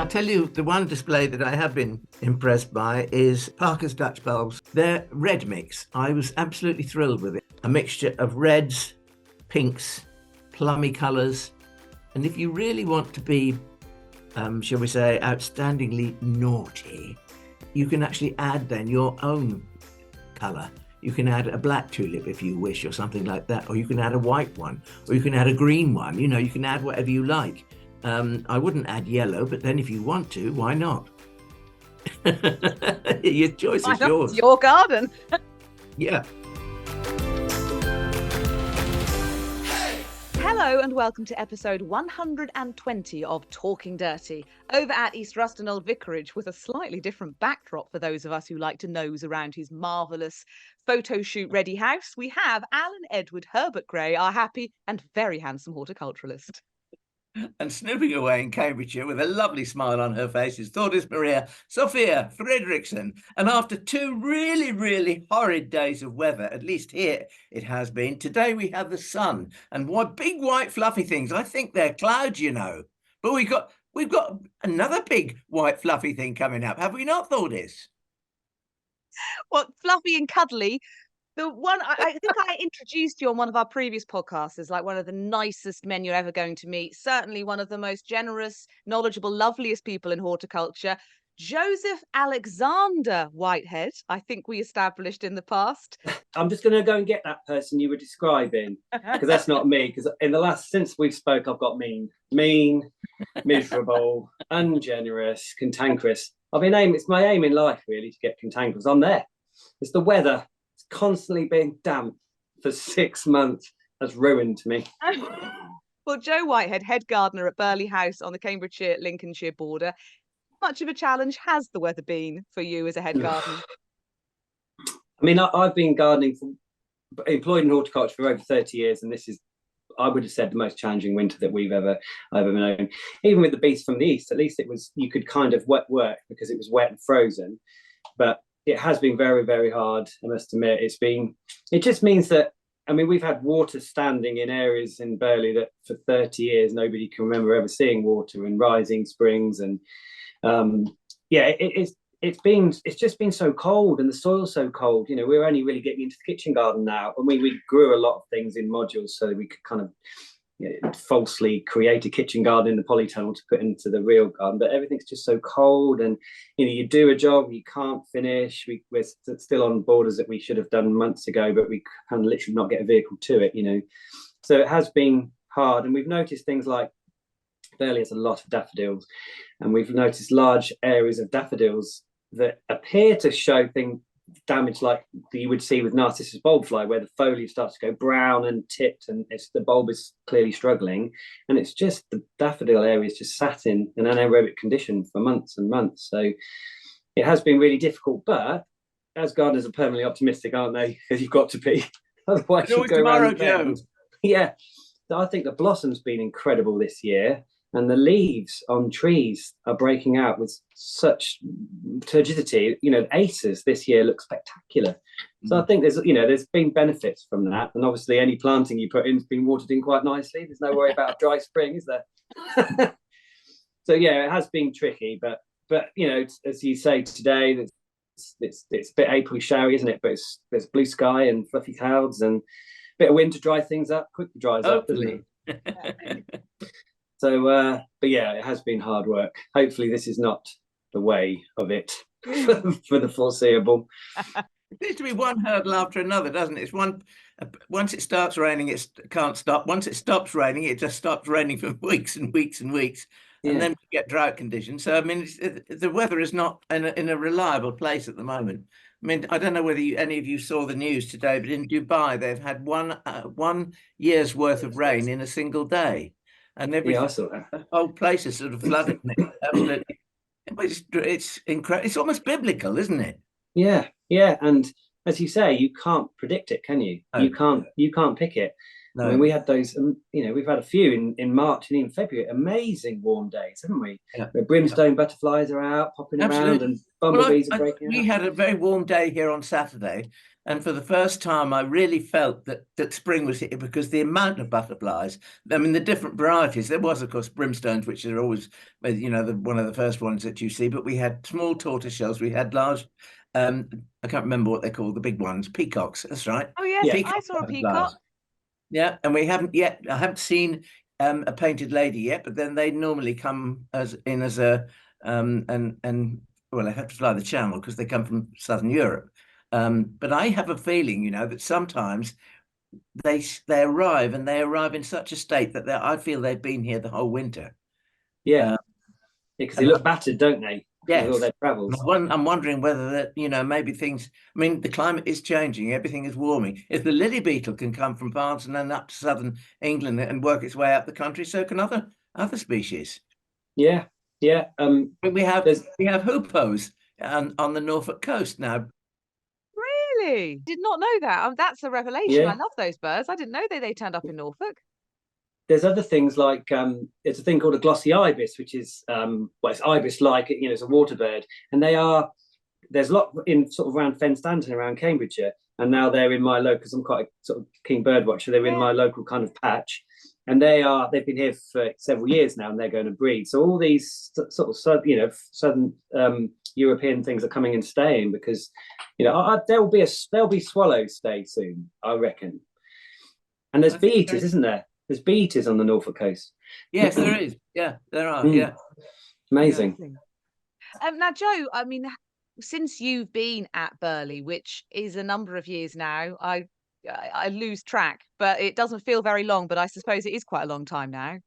I'll tell you, the one display that I have been impressed by is Parker's Dutch bulbs. Their red mix. I was absolutely thrilled with it. A mixture of reds, pinks, plummy colours. And if you really want to be, shall we say, outstandingly naughty, you can actually add then your own colour. You can add a black tulip if you wish, or something like that. Or you can add a white one, or you can add a green one. You know, you can add whatever you like. I wouldn't add yellow, but then if you want to, why not? Your choice is yours. It's your garden. Yeah. Hello and welcome to episode 120 of Talking Dirty, over at East Ruston Old Vicarage, with a slightly different backdrop for those of us who like to nose around his marvellous photo shoot ready house. We have Alan Edward Herbert Gray, our happy and very handsome horticulturalist. And snooping away in Cambridgeshire with a lovely smile on her face is Thordis Maria Sophia Fredrickson. And after two really, really horrid days of weather, at least here it has been, today we have the sun and what big white fluffy things. I think they're clouds, you know. But we've got another big white fluffy thing coming up, have we not, Thordis? What, fluffy and cuddly? The one I think I introduced you on one of our previous podcasts as like one of the nicest men you're ever going to meet. Certainly one of the most generous, knowledgeable, loveliest people in horticulture. Joseph Alexander Whitehead, I think we established in the past. I'm just going to go and get that person you were describing, because that's not me. Because since we spoke, I've got mean, miserable, ungenerous, cantankerous. It's my aim in life, really, to get cantankerous. I'm there. It's the weather. Constantly being damp for 6 months has ruined me. Well, Joe Whitehead, head gardener at Burghley House on the Cambridgeshire Lincolnshire border. How much of a challenge has the weather been for you as a head gardener? I mean, I've been gardening, employed in horticulture for over 30 years, and this is, I would have said, the most challenging winter that I've ever known. Even with the beast from the east, at least you could kind of work because it was wet and frozen, but it has been very, very hard, I must admit. It just means that, I mean, we've had water standing in areas in Burghley that for 30 years, nobody can remember ever seeing water, and rising springs. And it's just been so cold, and the soil's so cold. You know, we're only really getting into the kitchen garden now. And we grew a lot of things in modules so that we could kind of falsely create a kitchen garden in the polytunnel to put into the real garden, but everything's just so cold, and you do a job you can't finish. We're still on borders that we should have done months ago, but we can literally not get a vehicle to it, so it has been hard. And we've noticed things like Burghley has a lot of daffodils, and we've noticed large areas of daffodils that appear to show damage like you would see with Narcissus bulb fly, where the foliage starts to go brown and tipped, and the bulb is clearly struggling, and it's just the daffodil area is just sat in an anaerobic condition for months and months. So it has been really difficult, but as gardeners are permanently optimistic, aren't they? Because you've got to be, otherwise you go around the bend. Yeah, so I think the blossom's been incredible this year, and the leaves on trees are breaking out with such turgidity. The acers this year look spectacular. So I think there's been benefits from that. And obviously any planting you put in has been watered in quite nicely. There's no worry about a dry spring, is there? So yeah, it has been tricky, but as you say today, it's a bit April showery, isn't it? But there's blue sky and fluffy clouds and a bit of wind to dry things up. Quickly dries up, doesn't it? So, but yeah, it has been hard work. Hopefully this is not the way of it for the foreseeable. It seems to be one hurdle after another, doesn't it? Once it starts raining, it can't stop. Once it stops raining, it just stops raining for weeks and weeks and weeks. Yeah. And then we get drought conditions. So, I mean, the weather is not in a reliable place at the moment. I mean, I don't know whether any of you saw the news today, but in Dubai, they've had one year's worth of rain in a single day. And I saw that. The whole place is sort of flooded. Absolutely, it's incredible. It's almost biblical, isn't it? Yeah. And as you say, you can't predict it, can you? No. You can't pick it. No. I mean, we had those. We've had a few in March and even February. Amazing warm days, haven't we? Yeah. Where brimstone butterflies are out, popping around, and bumblebees are breaking out. We had a very warm day here on Saturday, And for the first time, I really felt that spring was here, because the amount of butterflies, I mean, the different varieties, there was, of course, brimstones, which are always, one of the first ones that you see, but we had small tortoiseshells, we had large, I can't remember what they're called, the big ones, peacocks, that's right. Oh yes, Yeah. I saw a peacock. Yeah, and I haven't seen a painted lady yet, but then they normally come as a well, they have to fly the channel because they come from Southern Europe. But I have a feeling, that sometimes they arrive, and they arrive in such a state that I feel they've been here the whole winter. Yeah, because they look battered, don't they? Yes. With all their travels. I'm wondering whether that, maybe things. I mean, the climate is changing. Everything is warming. If the lily beetle can come from France and then up to southern England and work its way up the country, so can other species. Yeah, yeah. We have hoopos on the Norfolk coast now. Really? Did not know that. That's a revelation. I love those birds. I didn't know they turned up in Norfolk. There's other things like it's a thing called a glossy ibis, which is it's ibis-like. It's a water bird, and there's a lot in sort of around Fenstanton, around Cambridgeshire, and now they're in my local. Because I'm quite a sort of keen bird watcher. They're in my local kind of patch, and they've been here for several years now, and they're going to breed. So all these sort of southern European things are coming and staying, because there'll be swallows stay soon, I reckon. And there's bee eaters, isn't there? There's bee eaters on the Norfolk coast. Yes, there is. Yeah, there are. Yeah, amazing. Now, Joe, I mean, since you've been at Burghley, which is a number of years now, I lose track, but it doesn't feel very long. But I suppose it is quite a long time now.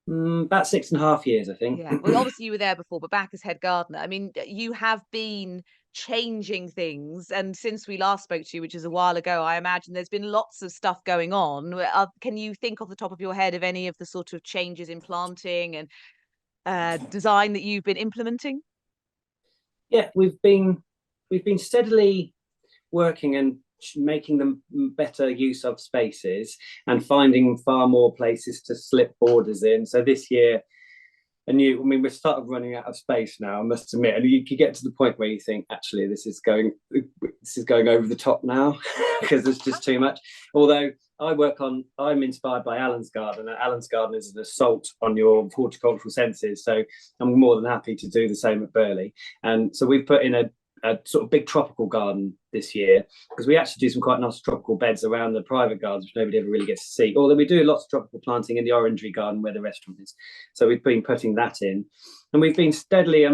About 6.5 years, I think. Yeah. Well, obviously you were there before, but back as head gardener. I mean, you have been changing things, and since we last spoke to you, which is a while ago, I imagine there's been lots of stuff going on. Can you think off the top of your head of any of the sort of changes in planting and design that you've been implementing? Yeah, we've been steadily working and making them better use of spaces, and finding far more places to slip borders in. So this year, we've started running out of space now, I must admit, and you get to the point where you think, actually, this is going over the top now, because there's just too much. Although I'm inspired by Alan's garden, and Alan's garden is an assault on your horticultural senses, so I'm more than happy to do the same at Burghley. And so we've put in a sort of big tropical garden this year, because we actually do some quite nice tropical beds around the private gardens, which nobody ever really gets to see. Although we do lots of tropical planting in the orangery garden where the restaurant is. So we've been putting that in, and we've been steadily.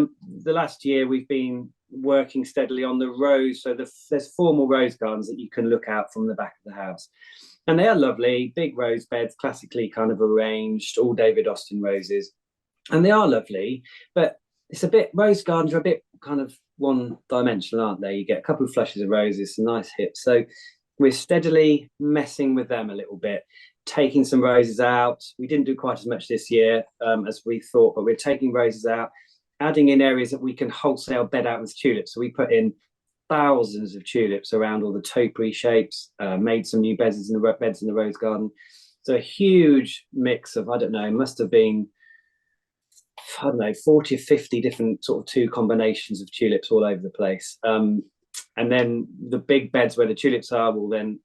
The last year we've been working steadily on the rose. So there's formal rose gardens that you can look out from the back of the house, and they are lovely, big rose beds, classically kind of arranged, all David Austin roses, and they are lovely. But rose gardens are a bit kind of one-dimensional, aren't they? You get a couple of flushes of roses, some nice hips. So we're steadily messing with them a little bit, taking some roses out. We didn't do quite as much this year as we thought, but we're taking roses out, adding in areas that we can wholesale bed out with tulips. So we put in thousands of tulips around all the topiary shapes, made some new beds in the rose garden. So a huge mix of, must have been 40 or 50 different sort of two combinations of tulips all over the place. And then the big beds where the tulips are, we'll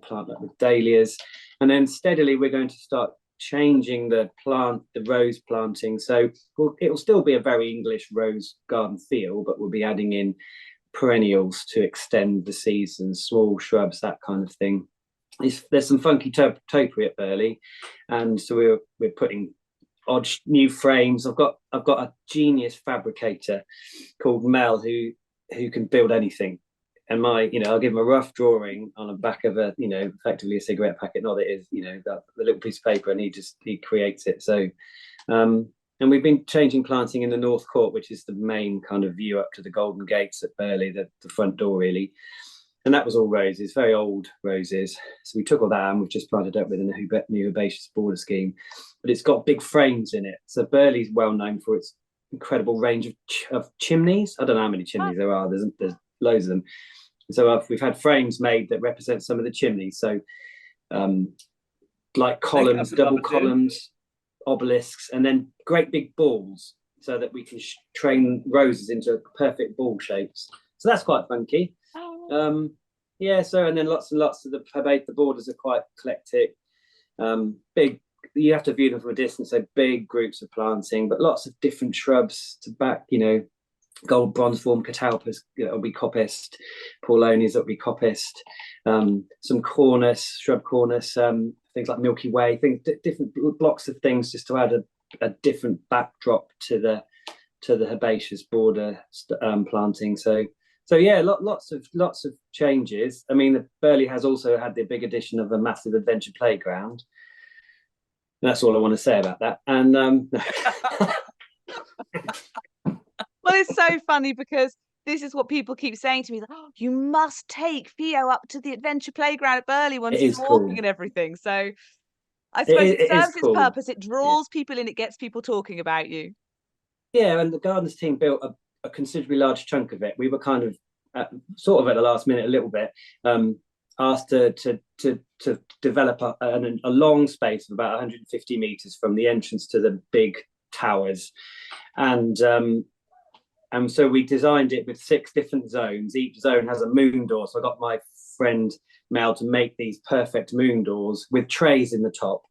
plant that with dahlias. And then steadily we're going to start changing the rose planting. So it'll still be a very English rose garden feel, but we'll be adding in perennials to extend the season, small shrubs, that kind of thing. There's some funky topiary at Burghley, and so we're putting odd new frames. I've got a genius fabricator called Mel who can build anything, and I'll give him a rough drawing on the back of effectively a cigarette packet, not it is the little piece of paper, and he creates it. So and we've been changing planting in the North Court, which is the main kind of view up to the Golden Gates at Burghley, the front door really. And that was all roses, very old roses. So we took all that and we've just planted up with a new herbaceous border scheme. But it's got big frames in it. So Burghley's well known for its incredible range of chimneys. I don't know how many chimneys there are. There's loads of them. So we've had frames made that represent some of the chimneys. So like columns, double columns, obelisks, and then great big balls, so that we can train roses into perfect ball shapes. So that's quite funky. Yeah, so and then lots and lots of the borders are quite eclectic. Big, you have to view them from a distance, so big groups of planting, but lots of different shrubs to back, gold bronze form catalpas that'll be coppiced, Paulownias that'll be coppiced, some Cornus, shrub Cornus, things like Milky Way, different blocks of things just to add a different backdrop to the herbaceous border planting. So yeah, lots of changes. I mean, Burghley has also had the big addition of a massive adventure playground. That's all I want to say about that. And well, it's so funny because this is what people keep saying to me: oh, you must take Theo up to the adventure playground at Burghley once he's walking cool. And everything. So I suppose it serves its purpose. It draws people in. It gets people talking about you. Yeah, and the gardens team built a considerably large chunk of it. We were kind of sort of at the last minute a little bit asked to develop a long space of about 150 meters from the entrance to the big towers, and so we designed it with 6 different zones. Each zone has a moon door, so I got my friend Mel to make these perfect moon doors with trays in the top.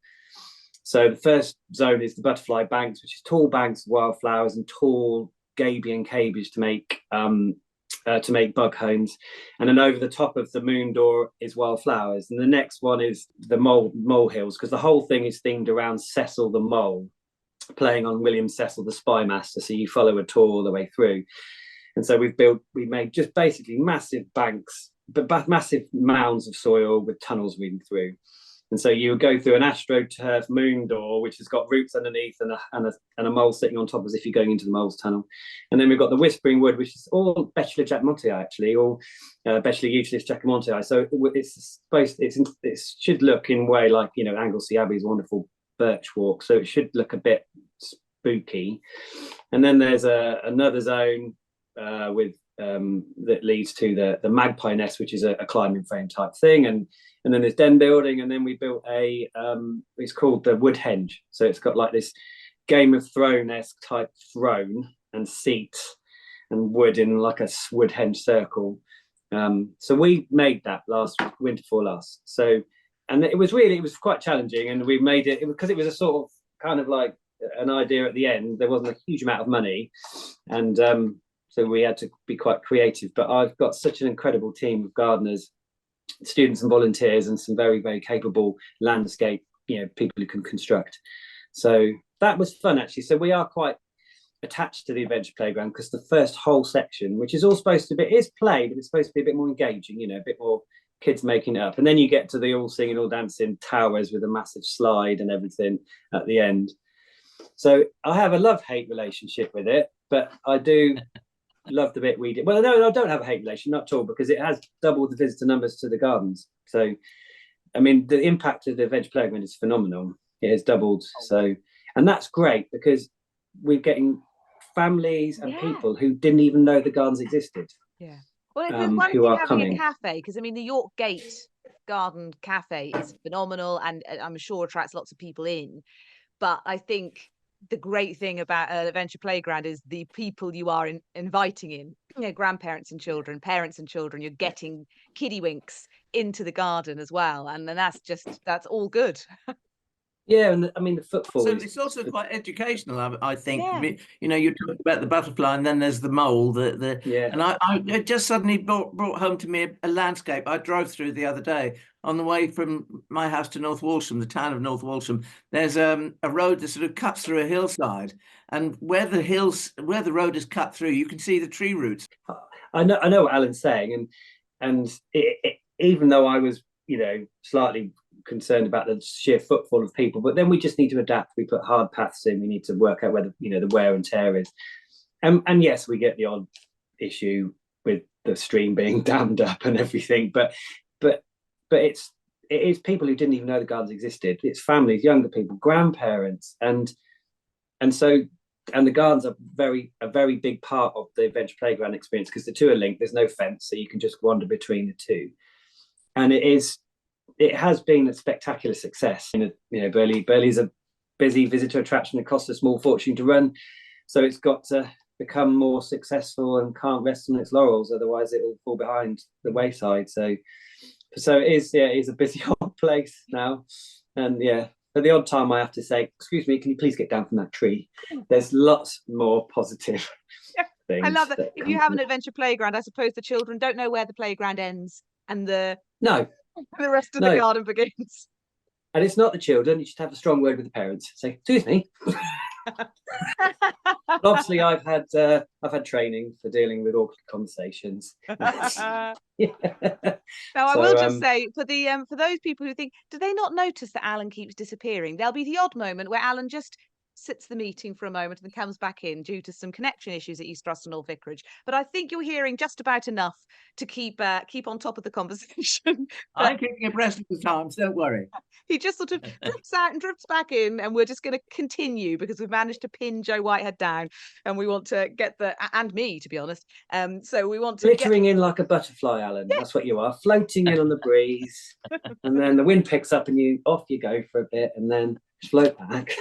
So the first zone is the butterfly banks, which is tall banks of wildflowers and tall gabion cabbage to make bug homes. And then over the top of the moon door is wildflowers. And the next one is the mole hills, because the whole thing is themed around Cecil the mole, playing on William Cecil the spy master. So you follow a tour all the way through. And so we made just basically massive banks, but massive mounds of soil with tunnels leading through. And so you go through an astroturf moon door, which has got roots underneath and a mole sitting on top as if you're going into the mole's tunnel. And then we've got the Whispering Wood, which is all Betula jacquemontii, actually, or Betula utilis jacquemontii. So it should look in a way like, Anglesey Abbey's wonderful birch walk. So it should look a bit spooky. And then there's another zone that leads to the magpie nest, which is a climbing frame type thing, and then there's den building, and then we built it's called the Woodhenge. So it's got like this Game of Thrones-esque type throne and seats and wood in like a Woodhenge circle. So we made that last winter before last. So, and it was quite challenging, and we made it because it was a sort of kind of like an idea at the end. There wasn't a huge amount of money, and so we had to be quite creative. But I've got such an incredible team of gardeners, students and volunteers, and some very, very capable landscape, people who can construct. So that was fun, actually. So we are quite attached to the adventure playground because the first whole section, which is all supposed to be, is play, but it's supposed to be a bit more engaging, a bit more kids making it up. And then you get to the all singing, all dancing towers with a massive slide and everything at the end. So I have a love-hate relationship with it, but I do love the bit we did. Well, no, I don't have a hate relation, not at all, because it has doubled the visitor numbers to the gardens. So, I mean, the impact of the adventure playground is phenomenal. It has doubled. So, and that's great because we're getting families and people who didn't even know the gardens existed. Yeah. Well, there's one thing having a cafe, because I mean, the York Gate Garden Cafe is phenomenal, and I'm sure attracts lots of people in. But I think the great thing about an adventure playground is the people you are inviting in, grandparents and children, parents and children. You're getting kiddywinks into the garden as well, and then that's all good. Yeah, and I mean the footfall. So it's also quite educational, I think. Yeah. You talk about the butterfly, and then there's the mole. And it just suddenly brought home to me a landscape I drove through the other day on the way from my house to North Walsham, the town of North Walsham. There's a road that sort of cuts through a hillside, and where the road is cut through, you can see the tree roots. I know what Alan's saying, and even though I was slightly concerned about the sheer footfall of people, but then we just need to adapt. We put hard paths in. We need to work out whether the wear and tear is, and yes, we get the odd issue with the stream being dammed up and everything, but it is people who didn't even know the gardens existed. It's families, younger people, grandparents, and the gardens are a very big part of the adventure playground experience because the two are linked. There's no fence, so you can just wander between the two, and it has been a spectacular success. Burghley's a busy visitor attraction. It costs a small fortune to run, so it's got become more successful and can't rest on its laurels, otherwise it will fall behind the wayside. So it is a busy old place now. And yeah, for the odd time I have to say, excuse me, can you please get down from that tree? There's lots more positive things. I love that. If you have an adventure playground, I suppose the children don't know where the playground ends and the rest of the garden begins. And it's not the children. You should have a strong word with the parents. Say, excuse me. Obviously, I've had training for dealing with awkward conversations. Now, I will just say for those people who think, do they not notice that Alan keeps disappearing? There'll be the odd moment where Alan just sits the meeting for a moment and then comes back in due to some connection issues at East Ruston Old Vicarage. But I think you're hearing just about enough to keep on top of the conversation. I'm keeping abreast of the times, don't worry. He just sort of drifts out and drifts back in, and we're just going to continue because we've managed to pin Joe Whitehead down, and we want to get and me, to be honest. So we want to glittering in like a butterfly, Alan. That's what you are, floating in on the breeze, and then the wind picks up, and off you go for a bit, and then float back.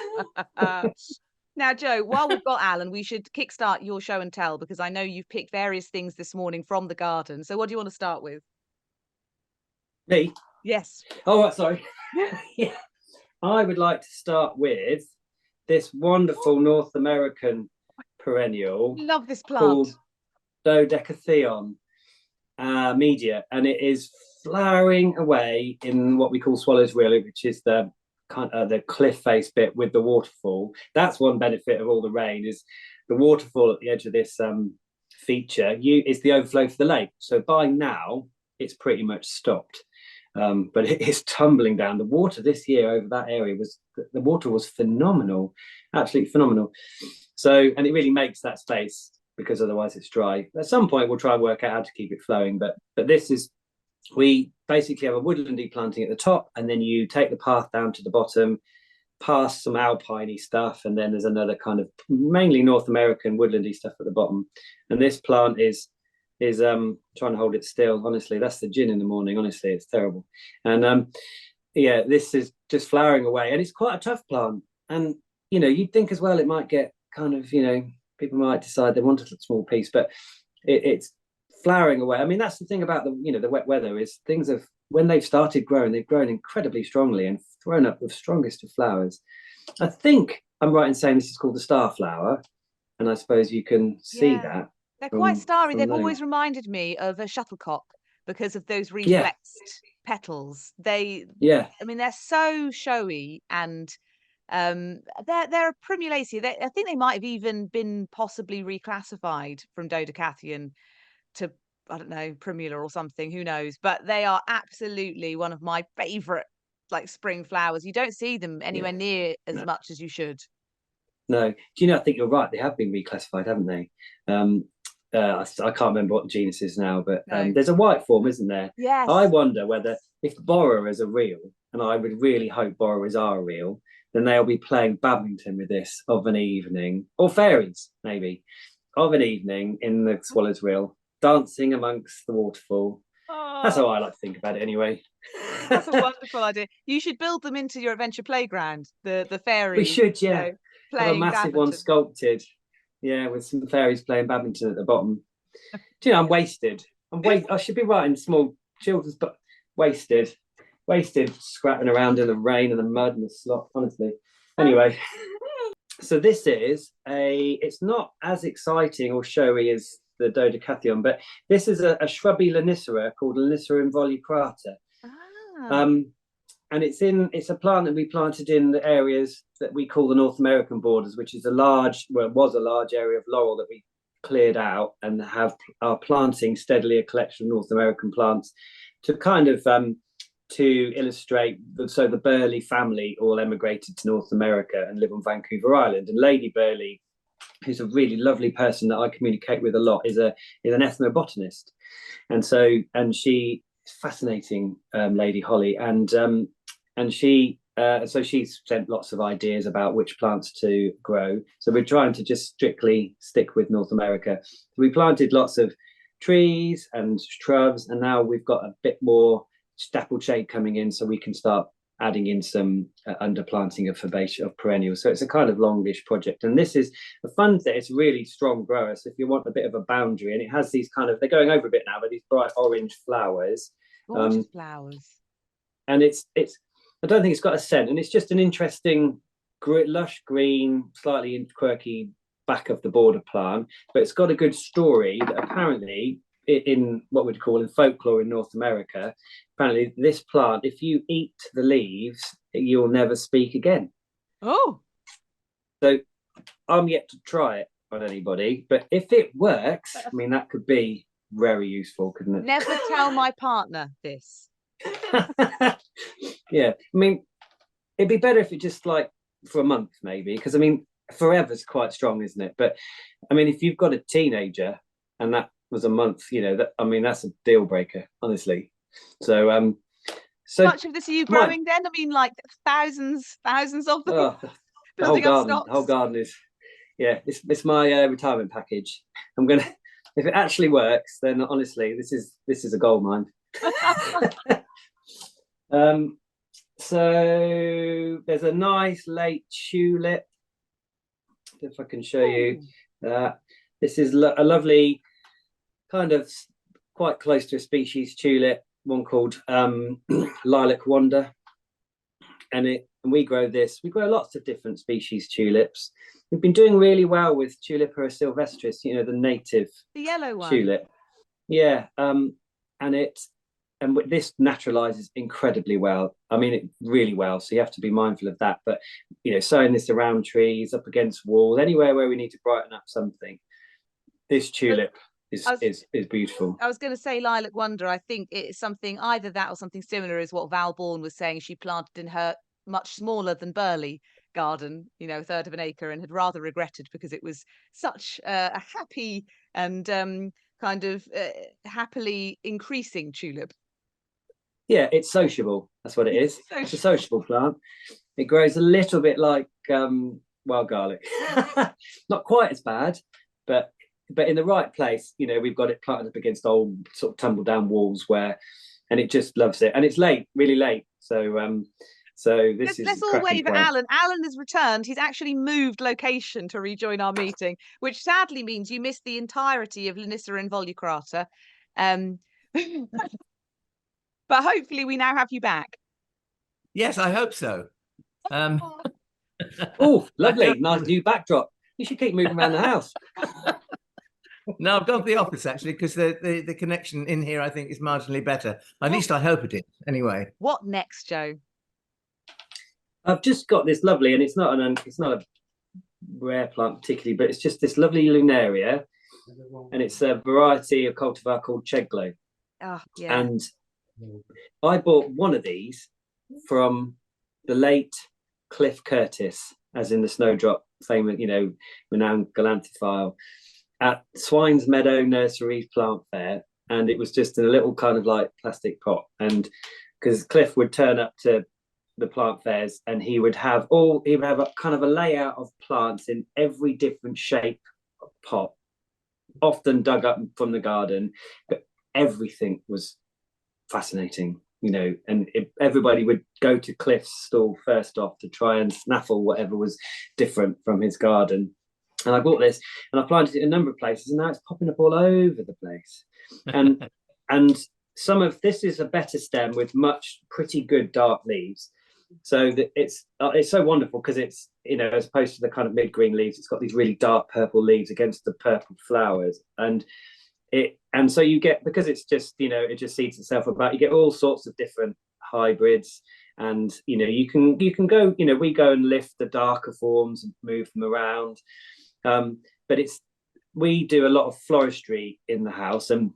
Now, Joe, while we've got Alan, we should kickstart your show and tell, because I know you've picked various things this morning from the garden. So what do you want to start with? Me? Yes. Oh, sorry. Yeah. I would like to start with this wonderful North American perennial. Love this plant. Called Dodecatheon meadia, and it is flowering away in what we call Swallow's Wheel, which is the cliff face bit with the waterfall. That's one benefit of all the rain, is the waterfall at the edge of this feature is the overflow for the lake. So by now it's pretty much stopped, but it is tumbling down. The water this year over that area was phenomenal, absolutely phenomenal. So, and it really makes that space, because otherwise it's dry. At some point we'll try and work out how to keep it flowing, but this is, we basically have a woodlandy planting at the top, and then you take the path down to the bottom, past some alpiney stuff, and then there's another kind of mainly North American woodlandy stuff at the bottom. And this plant is trying to hold it still. Honestly, that's the gin in the morning. Honestly, it's terrible. And this is just flowering away, and it's quite a tough plant. And you'd think as well it might get kind of, people might decide they want a small piece, but it's flowering away. I mean, that's the thing about the wet weather, is things have, when they've started growing, they've grown incredibly strongly and thrown up the strongest of flowers. I think I'm right in saying this is called the star flower, and I suppose you can see that. They're quite starry. They've always reminded me of a shuttlecock because of those reflexed petals. I mean, they're so showy, and they're a Primulaceae. I think they might have even been possibly reclassified from Dodecatheon to, I don't know, Primula or something, who knows, but they are absolutely one of my favorite spring flowers. You don't see them anywhere near as much as you should. No, I think you're right, they have been reclassified, haven't they? I can't remember what the genus is now, but there's a white form, isn't there? Yes. I wonder whether, if borrowers are real, and I would really hope borrowers are real, then they'll be playing badminton with this of an evening, or fairies maybe, of an evening in the Swallow's Wheel, dancing amongst the waterfall. That's how I like to think about it anyway. That's a wonderful idea. You should build them into your adventure playground, the fairies. We should, have a massive one sculpted, with some fairies playing badminton at the bottom. I'm wasted. I should be writing small children's, but wasted, scrapping around in the rain and the mud and the slop, honestly. Anyway, so this is it's not as exciting or showy as the Dodecatheon, but this is a shrubby Lonicera called Lonicera involucrata. And it's a plant that we planted in the areas that we call the North American borders, which is was a large area of laurel that we cleared out, and are planting steadily a collection of North American plants to kind of to illustrate so the Burghley family all emigrated to North America and live on Vancouver Island. And Lady Burghley, who's a really lovely person that I communicate with a lot, is an ethnobotanist, and she is fascinating, Lady Holly, and she so she's sent lots of ideas about which plants to grow. So we're trying to just strictly stick with North America. So we planted lots of trees and shrubs, and now we've got a bit more dappled shade coming in, so we can start adding in some underplanting of herbacea of perennials. So it's a kind of longish project. And this is the fun thing. It's really strong grower. So if you want a bit of a boundary, and it has these kind of, they're going over a bit now, but these bright orange flowers. Gorgeous flowers. And it's I don't think it's got a scent, and it's just an interesting lush green, slightly quirky back of the border plant, but it's got a good story that apparently in what we'd call in folklore in North America, apparently this plant, if you eat the leaves, you'll never speak again. Oh. So I'm yet to try it on anybody, but if it works, I mean, that could be very useful, couldn't it? Never tell my partner this. Yeah, I mean, it'd be better if it just like for a month maybe, because I mean, forever's quite strong, isn't it? But I mean, if you've got a teenager and that was a month, you know, that, I mean, that's a deal breaker, honestly. So so much of this are you growing then? I mean, like thousands of them. Oh, the whole garden is, yeah, it's my retirement package. I'm gonna, if it actually works, then honestly, this is a gold mine. So there's a nice late tulip. If I can show you that. This is a lovely kind of quite close to a species tulip, one called Lilac Wonder. And we grow this. We grow lots of different species tulips. We've been doing really well with Tulipa sylvestris, you know, the native, the yellow one. tulip. Yeah, and this naturalizes incredibly well. I mean, it really well. So you have to be mindful of that. But you know, sowing this around trees, up against walls, anywhere where we need to brighten up something, this tulip is beautiful. I was going to say Lilac Wonder. I think it's something, either that or something similar is what Val Bourne was saying. She planted in her much smaller than Burghley garden, you know, a third of an acre, and had rather regretted because it was such a happy and kind of happily increasing tulip. Yeah, it's sociable. That's what it is. It's a sociable plant. It grows a little bit like wild garlic. Not quite as bad, but in the right place. You know, we've got it planted up against old sort of tumble down walls and it just loves it. And it's late, really late. So let's all wave at Alan. Alan has returned. He's actually moved location to rejoin our meeting, which sadly means you missed the entirety of Lonicera involucrata. But hopefully we now have you back. Yes, I hope so. Oh, lovely. Nice new backdrop. You should keep moving around the house. No, I've gone to the office actually, because the connection in here I think is marginally better. At least I hope it is. Anyway. What next, Joe? I've just got this lovely, and it's not a rare plant particularly, but it's just this lovely Lunaria, and it's a variety of cultivar called Cheglo. Oh, yeah. And I bought one of these from the late Cliff Curtis, as in the Snowdrop famous, you know, renowned galanthophile, at Swine's Meadow Nursery Plant Fair, and it was just in a little kind of like plastic pot. And because Cliff would turn up to the plant fairs, and he would have a kind of a layout of plants in every different shape of pot, often dug up from the garden, but everything was fascinating, you know. And everybody would go to Cliff's stall first off to try and snaffle whatever was different from his garden. And I bought this and I planted it in a number of places, and now it's popping up all over the place. And some of this is a better stem with pretty good dark leaves. So that it's so wonderful because it's, you know, as opposed to the kind of mid-green leaves, it's got these really dark purple leaves against the purple flowers. And so you get, because it's just, you know, it just seeds itself about, you get all sorts of different hybrids. And, you know, you can go, you know, we go and lift the darker forms and move them around. But we do a lot of floristry in the house, and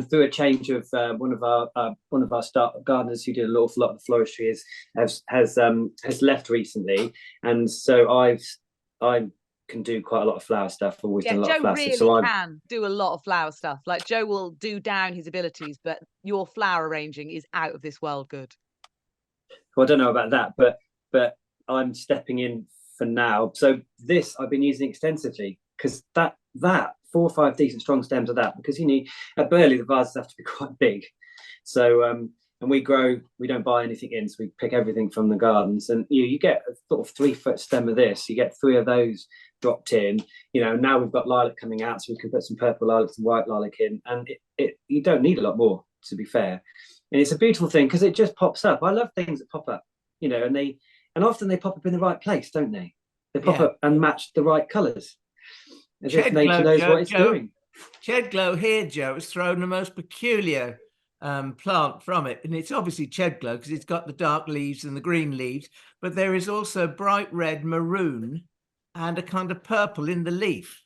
through a change of one of our startup gardeners who did an awful lot of floristry has left recently, and so I can do quite a lot of flower stuff. I've always done a lot of flower really stuff. So can do a lot of flower stuff. Like Joe will do down his abilities, but your flower arranging is out of this world good. Well, I don't know about that, but I'm stepping in for now. So this I've been using extensively, because that 4 or 5 decent strong stems of that, because you need, at Burghley the vases have to be quite big. So and we don't buy anything in, so we pick everything from the gardens, and you get a sort of 3-foot stem of this, you get 3 of those dropped in. Now we've got lilac coming out, so we can put some purple lilacs and white lilac in, and you don't need a lot more, to be fair. And it's a beautiful thing because it just pops up. I love things that pop up, and often they pop up in the right place, don't they? They pop up and match the right colours, as if nature knows what it's doing. Chedglow here, Joe, has thrown the most peculiar plant from it, and it's obviously Chedglow because it's got the dark leaves and the green leaves, but there is also bright red, maroon, and a kind of purple in the leaf.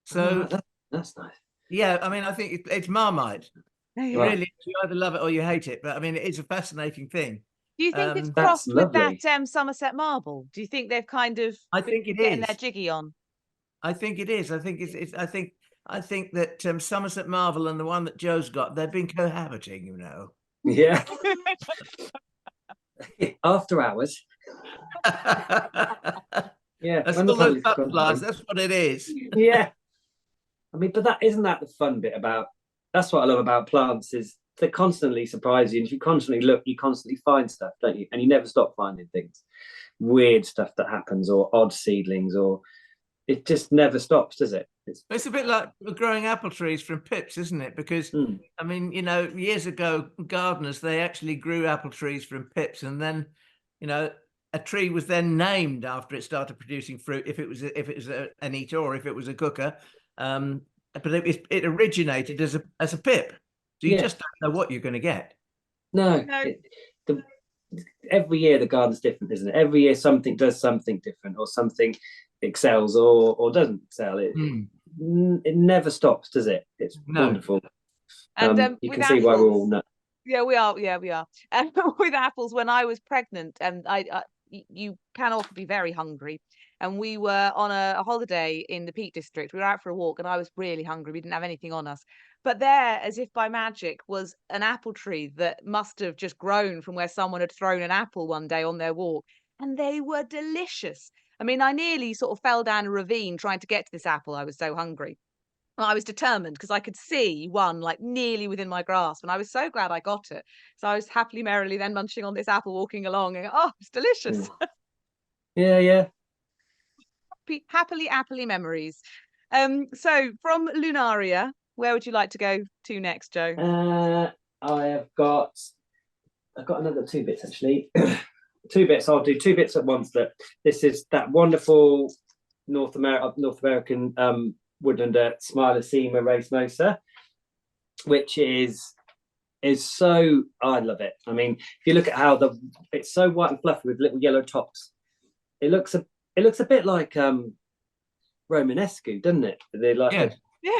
So that's nice. Yeah, I mean, I think it's Marmite. Right. Really, you either love it or you hate it, but I mean, it is a fascinating thing. Do you think it's crossed with that Somerset Marble? Do you think they've kind of? I think it getting is. their jiggy on. I think it is. I think it's. I think that Somerset Marble and the one that Joe's got, they've been cohabiting. Yeah. After hours. Yeah. That's all those butterflies. That's what it is. Yeah. I mean, but isn't that the fun bit about? That's what I love about plants, is they constantly surprise you. And if you constantly look, you constantly find stuff, don't you? And you never stop finding things, weird stuff that happens, or odd seedlings, or it just never stops, does it? It's a bit like growing apple trees from pips, isn't it? Because I mean, years ago, gardeners, they actually grew apple trees from pips, and then, a tree was then named after it started producing fruit, if it was an eater or if it was a cooker. But it originated as a pip, so you just don't know what you're going to get. No. Every year the garden's different, isn't it? Every year something does something different, or something excels or doesn't excel. It never stops, does it? It's wonderful. And you can see why we're all nuts. Yeah, we are. And with apples, when I was pregnant, and you can often be very hungry. And we were on a holiday in the Peak District. We were out for a walk, and I was really hungry. We didn't have anything on us. But there, as if by magic, was an apple tree that must have just grown from where someone had thrown an apple one day on their walk. And they were delicious. I mean, I nearly sort of fell down a ravine trying to get to this apple. I was so hungry. I was determined because I could see one like nearly within my grasp, and I was so glad I got it. So I was happily, merrily then munching on this apple, walking along, and it's delicious. Yeah. Happily memories. So from Lunaria, where would you like to go to next, Joe? I've got another 2 bits actually. 2 bits. I'll do 2 bits at once. This is that wonderful North American woodland Smilacina racemosa, which is so, I love it. I mean, if you look at how it's so white and fluffy with little yellow tops, it looks a bit like Romanesque, doesn't it? They're like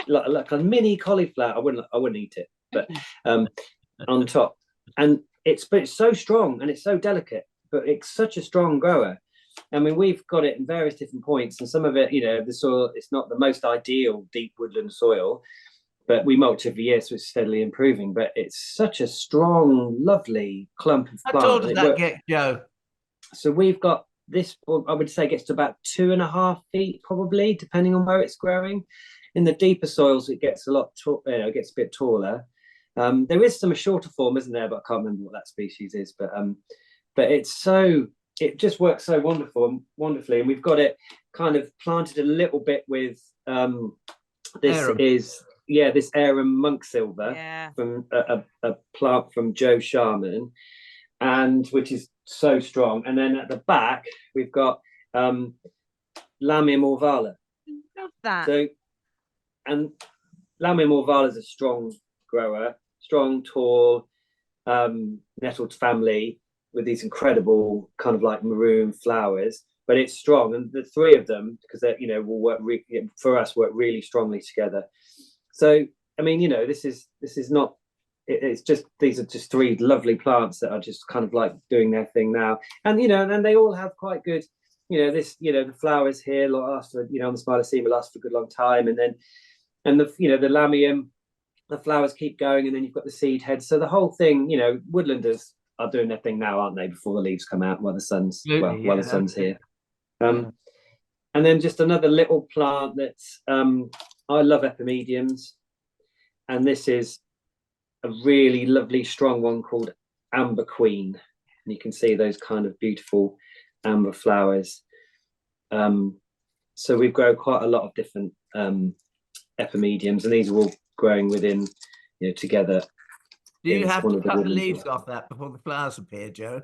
like a mini cauliflower. I wouldn't eat it, but on top, and it's so strong and it's so delicate, but it's such a strong grower. I mean, we've got it in various different points, and some of it, the soil, it's not the most ideal deep woodland soil, but we mulch every year, so it's steadily improving. But it's such a strong, lovely clump of plant. How tall does that get, Joe? So we've got this, I would say, gets to about 2.5 feet, probably, depending on where it's growing. In the deeper soils, it gets it gets a bit taller. There is some shorter form, isn't there? But I can't remember what that species is. But it just works so wonderfully, and we've got it kind of planted a little bit with this Arum monk silver from a plant from Joe Sharman, and which is so strong. And then at the back we've got Lamium orvala. Love that. So, and Lamium orvala is a strong grower, strong, tall, nettled family with these incredible kind of like maroon flowers, but it's strong. And the 3 of them, because they will work for us, work really strongly together. So I mean, this is not, it's just, these are just 3 lovely plants that are just kind of like doing their thing now. And and they all have quite good, the flowers here last for, on the Smilacina last for a good long time, and the the Lamium, the flowers keep going, and then you've got the seed heads. So the whole thing, woodlanders are doing their thing now, aren't they? Before the leaves come out, while the sun's the sun's here. And then just another little plant that's I love epimediums, and this is a really lovely strong one called amber queen, and you can see those kind of beautiful amber flowers. So we've grown quite a lot of different epimediums, and these are all growing within, together. Do you have to cut the leaves off that before the flowers appear, Joe?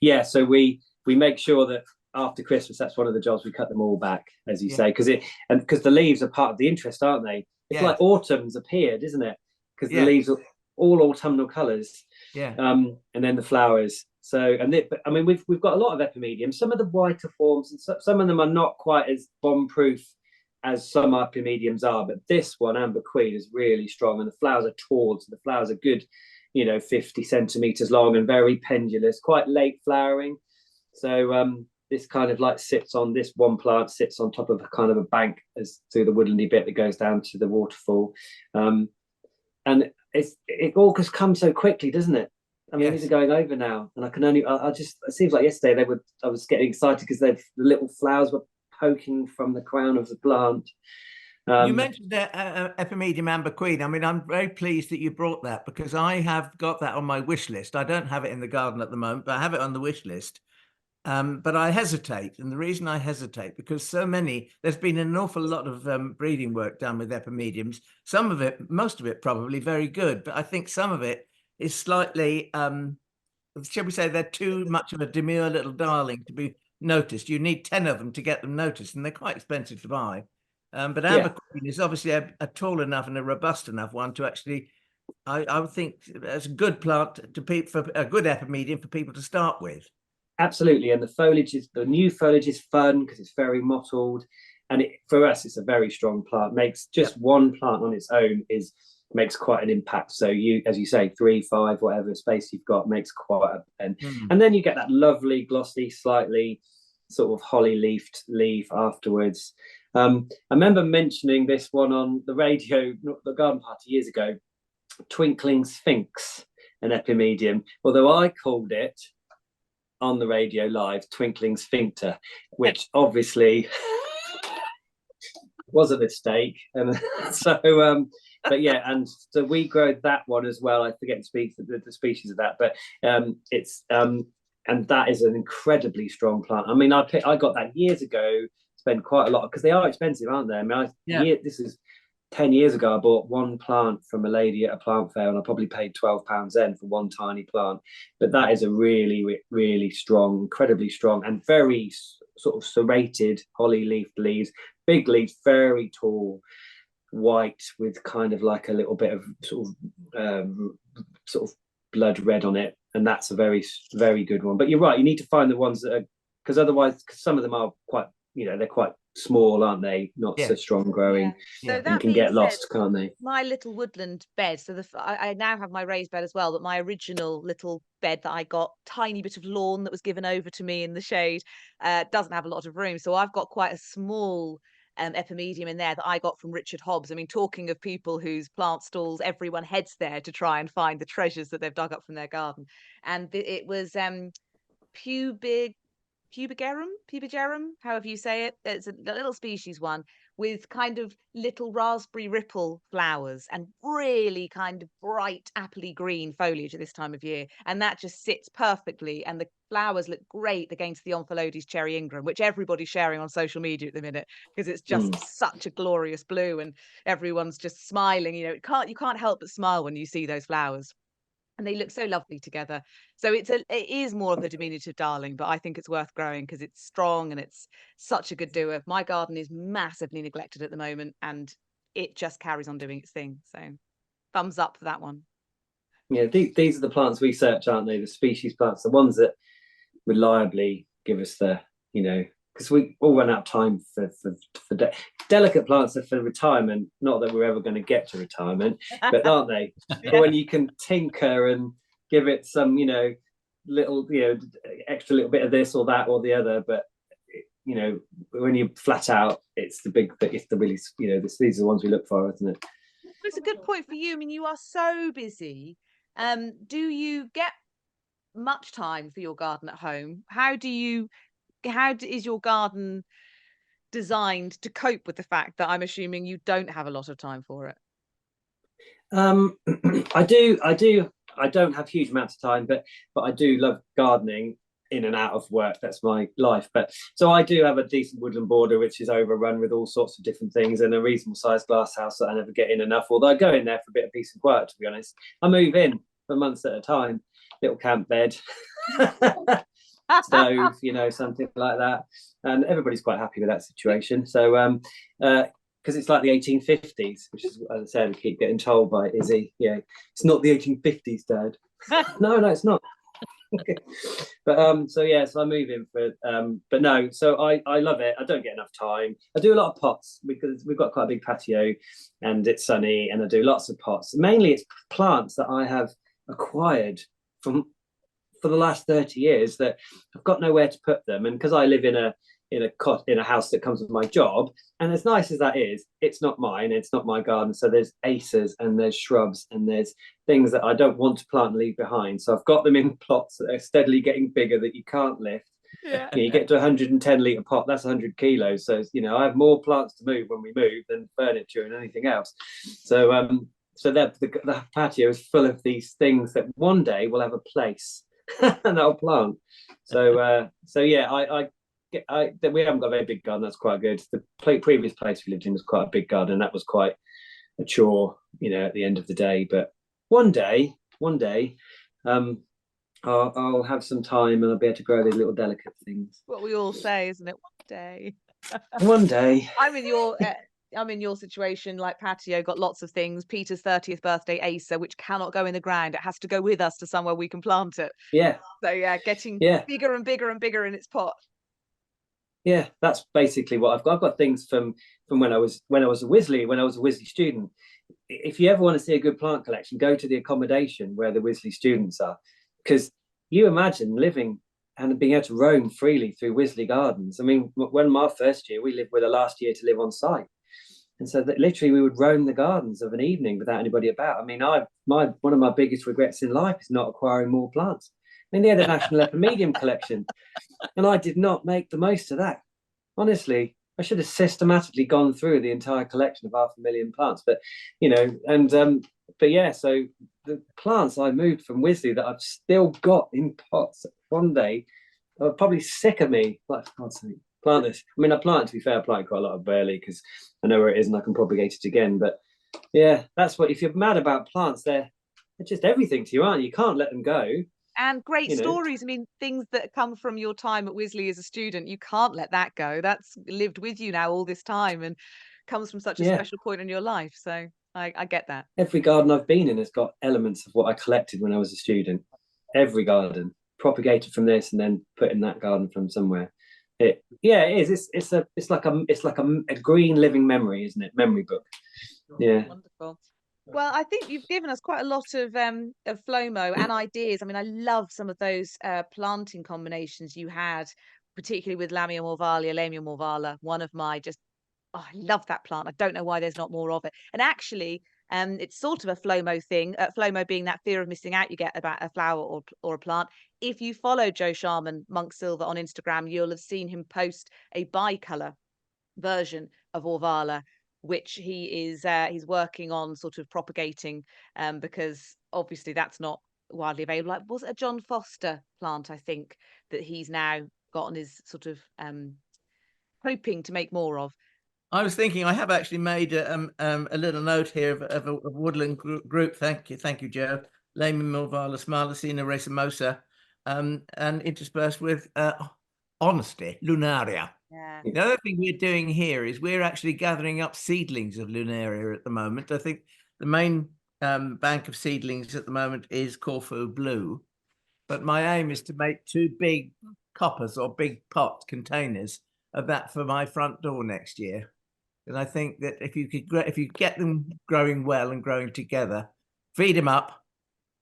Yeah, so we make sure that after Christmas, that's one of the jobs, we cut them all back, as you say, because the leaves are part of the interest, aren't they? It's like autumn's appeared, isn't it? Because the leaves are all autumnal colours. Yeah. And then the flowers. So, but I mean, we've got a lot of epimediums. Some of the whiter forms, and some of them are not quite as bomb-proof as some epimediums are. But this one, Amber Queen, is really strong, and the flowers are tall. So the flowers are good, 50 centimeters long and very pendulous, quite late flowering. So this kind of like this one plant sits on top of a kind of a bank as through the woodlandy bit that goes down to the waterfall. And it all just comes so quickly, doesn't it? I mean, these are going over now, and it seems like yesterday I was getting excited because the little flowers were poking from the crown of the plant. You mentioned Epimedium Amber Queen. I mean, I'm very pleased that you brought that, because I have got that on my wish list. I don't have it in the garden at the moment, but I have it on the wish list. But I hesitate, and the reason I hesitate, because there's been an awful lot of breeding work done with epimediums. Most of it probably very good, but I think some of it is slightly, shall we say, they're too much of a demure little darling to be noticed. You need 10 of them to get them noticed, and they're quite expensive to buy. But Amber Queen is obviously a tall enough and a robust enough one to actually, I would think, as a good plant for a good epimedium for people to start with. Absolutely, and the new foliage is fun because it's very mottled, and for us it's a very strong plant. Makes just one plant on its own makes quite an impact. So as you say, 3, 5, whatever space you've got makes quite and then you get that lovely glossy, slightly sort of holly leafed leaf afterwards. I remember mentioning this one on the radio, the garden party years ago, Twinkling Sphinx, an epimedium, although I called it on the radio live Twinkling Sphincter, which obviously was a mistake. And but yeah, and so we grow that one as well. I forget the species of that, but it's and that is an incredibly strong plant. I mean, I got that years ago. Spent quite a lot, because they are expensive, aren't they? I mean, this is 10 years ago. I bought one plant from a lady at a plant fair, and I probably paid £12 then for one tiny plant. But that is a really, really strong, incredibly strong, and very sort of serrated holly-leafed leaves, big leaves, very tall, white with kind of like a little bit of sort of blood red on it, and that's a very, very good one. But you're right, you need to find the ones that are, because otherwise, some of them are quite, they're quite small, aren't they? Not so strong growing. So and can get lost, can't they? My little woodland bed. So I now have my raised bed as well, but my original little bed that I got, tiny bit of lawn that was given over to me in the shade, doesn't have a lot of room. So I've got quite a small epimedium in there that I got from Richard Hobbs. I mean, talking of people whose plant stalls, everyone heads there to try and find the treasures that they've dug up from their garden. And it was pubigerum, however you say it. It's a little species one with kind of little raspberry ripple flowers and really kind of bright appley green foliage at this time of year. And that just sits perfectly. And the flowers look great against the Thordis Cherry Ingram, which everybody's sharing on social media at the minute, because it's just such a glorious blue and everyone's just smiling. You can't help but smile when you see those flowers. And they look so lovely together. So it is more of a diminutive darling, but I think it's worth growing because it's strong and it's such a good doer. My garden is massively neglected at the moment, and it just carries on doing its thing. So thumbs up for that one. Yeah, these are the plants we search, aren't they? The species plants, the ones that reliably give us the, because we all run out of time for delicate plants are for retirement. Not that we're ever going to get to retirement, but aren't they? But when you can tinker and give it some, little, extra little bit of this or that or the other, but when you flat out, it's the really, these are the ones we look for, isn't it? It's a good point for you. I mean, you are so busy. Do you get much time for your garden at home? How is your garden designed to cope with the fact that I'm assuming you don't have a lot of time for it? I do. I don't have huge amounts of time, but I do love gardening in and out of work. That's my life. But so I do have a decent woodland border, which is overrun with all sorts of different things, and a reasonable sized glass house that I never get in enough. Although I go in there for a bit of peace and quiet, to be honest. I move in for months at a time. Little camp bed. Stove, something like that, and everybody's quite happy with that situation. So because it's like the 1850s, which is, as I said, we keep getting told by Izzy, it's not the 1850s, Dad. no, it's not. But so I move in for but no, so I love it. I don't get enough time. I do a lot of pots because we've got quite a big patio and it's sunny, and I do lots of pots. Mainly it's plants that I have acquired for the last 30 years that I've got nowhere to put them. And because I live in a house that comes with my job, and as nice as that is, it's not mine, it's not my garden. So there's acers and there's shrubs and there's things that I don't want to plant and leave behind. So I've got them in plots that are steadily getting bigger that you can't lift. Yeah. You get to 110 litre pot, that's 100 kilos. So I have more plants to move when we move than furniture and anything else. So the patio is full of these things that one day will have a place and I'll plant. So we haven't got a very big garden. That's quite good. The previous place we lived in was quite a big garden. That was quite a chore, at the end of the day. But one day, I'll have some time and I'll be able to grow these little delicate things. What we all say, isn't it? One day. One day. I'm in your situation, like patio, got lots of things. Peter's 30th birthday acer, which cannot go in the ground. It has to go with us to somewhere we can plant it. Yeah. So getting bigger and bigger and bigger in its pot. Yeah, that's basically what I've got. I've got things from when I was a Wisley student. If you ever want to see a good plant collection, go to the accommodation where the Wisley students are, because you imagine living and being able to roam freely through Wisley Gardens. I mean, when my first year, we lived with the last year to live on site. And so that literally we would roam the gardens of an evening without anybody about. I mean, one of my biggest regrets in life is not acquiring more plants. I mean, they had a national epimedium collection, and I did not make the most of that. Honestly, I should have systematically gone through the entire collection of 500,000 plants. But, so the plants I moved from Wisley that I've still got in pots one day are probably sick of me. Like, for God's sake, plant this. I mean, to be fair, I planted quite a lot of Burghley because I know where it is and I can propagate it again. But yeah, that's what, if you're mad about plants, they're just everything to you, aren't you? You can't let them go. And great stories. I mean, things that come from your time at Wisley as a student, you can't let that go. That's lived with you now all this time and comes from such a special point in your life. So I get that. Every garden I've been in has got elements of what I collected when I was a student. Every garden propagated from this and then put in that garden from somewhere. It is. It's like a green living memory, isn't it? Memory book. Yeah. Wonderful. Well, I think you've given us quite a lot of FLOMO and ideas. I mean, I love some of those planting combinations you had, particularly with Lamia morvala, one of my I love that plant. I don't know why there's not more of it. And actually, it's sort of a FLOMO thing, FLOMO being that fear of missing out you get about a flower or a plant. If you follow Joe Sharman, Monk Silver on Instagram, you'll have seen him post a bicolour version of Orvala, which he's working on sort of propagating, because obviously that's not widely available. Like, was it a John Foster plant, I think, that he's now got on his sort of hoping to make more of? I was thinking I have actually made a little note here of a woodland group. Thank you, Joe. Lamia morvala, Smilacina, racemosa, and interspersed with honesty, Lunaria. Yeah. The other thing we're doing here is we're actually gathering up seedlings of Lunaria at the moment. I think the main bank of seedlings at the moment is Corfu Blue, but my aim is to make 2 big coppers or big pot containers of that for my front door next year. And I think that if you get them growing well and growing together, feed them up,